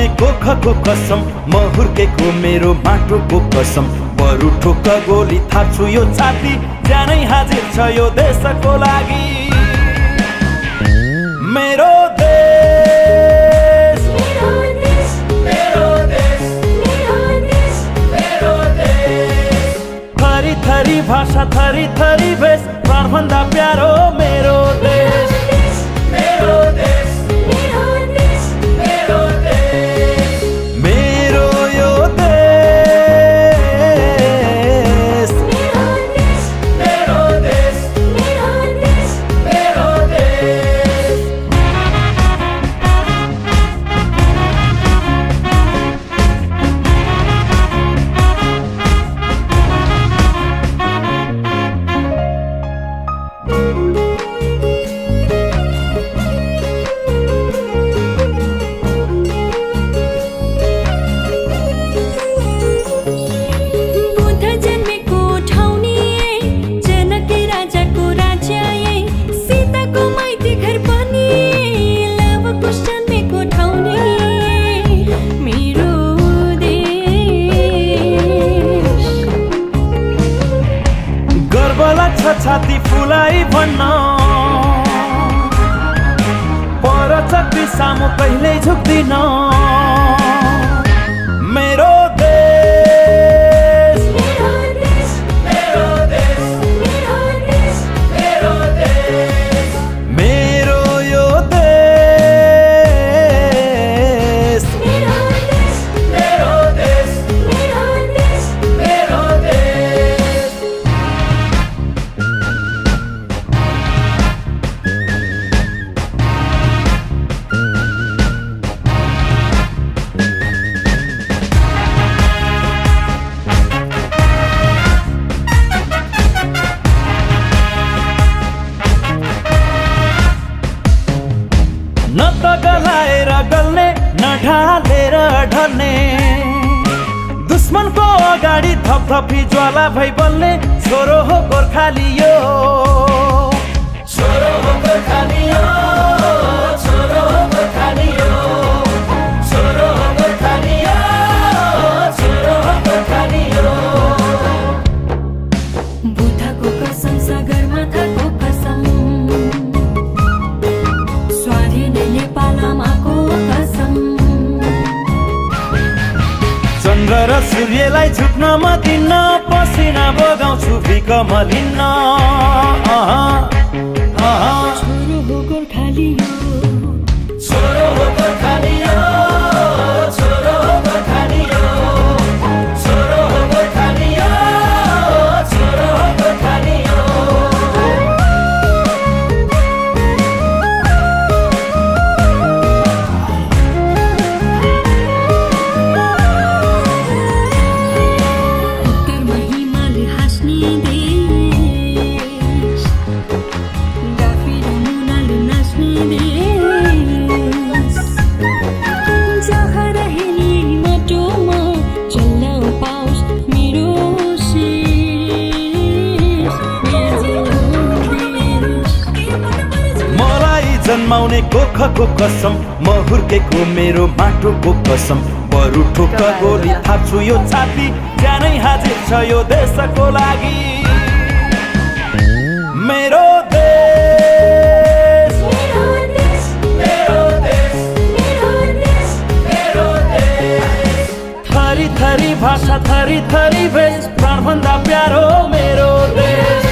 जन्माउने कोखको कसम, म हुर्केको मेरो माटोको कसम। बरु ठोक्क गोली थाप्छु यो छाती, ज्यानै हाजिर छ यो देशको लागि। मेरो देश, मेरो देश, मेरो देश, मेरो देश। थरी थरी भाषा, थरी थरी भेष, प्राणभन्दा प्यारो मेरो देश। मेरो देश, मेरो देश, मेरो देश। मेरो यो देश, मेरो देश, मेरो देश, मेरो देश, मेरो देश। छाती फुलाई भन्न, पर चक्री सामु कहिल्यै झुक्दिन। मेरो देश, मेरो देश, मेरो देश, मेरो देश, मेरो देश। मेरो यो देश, मेरो देश, मेरो देश, मेरो देश, मेरो देश। न त गलाएर गल्ने, न ढालेर ढल्ने। दुश्मनको अगाडि थपथपी ज्वाला भई बल्ने। छोरो हो गोर्खाली यो, छोरो हो गोर्खाली यो, छोरो हो गोर्खाली यो, छोरो हो गोर्खाली यो, छोरो हो गोर्खाली यो। बुद्धको कसम, सगरमाथाको कसम, स्वाधीन नेपालमाको कसम। चन्द्र र सूर्यलाई झुक्न म दिन्न, पसिना बगाउँछु भिक म लिन्न। छोरो हो गोर्खाली यो, छोरो हो गोर्खाली यो, छोरो हो गोर्खाली यो, छोरो हो गोर्खाली यो, छोरो हो गोर्खाली यो। उत्तरमा हिमाल हाँस्ने देश, डाफी र मुनाले नाच्ने देश। जहाँ रहे नि माटोमा चल्न पाओस् मेरो शेष, मेरो देश। मलाई जन्माउने कोखको कसम, म हुर्केको मेरो माटोको कसम। बरु ठोक्क गोली थाप्छु यो छाती, ज्यानै हाजिर छ यो देशको लागि। मेरो देश, मेरो देश, मेरो देश, मेरो देश, मेरो देश। थरी थरी भाषा, थरी थरी भेष, प्राणभन्दा प्यारो मेरो देश।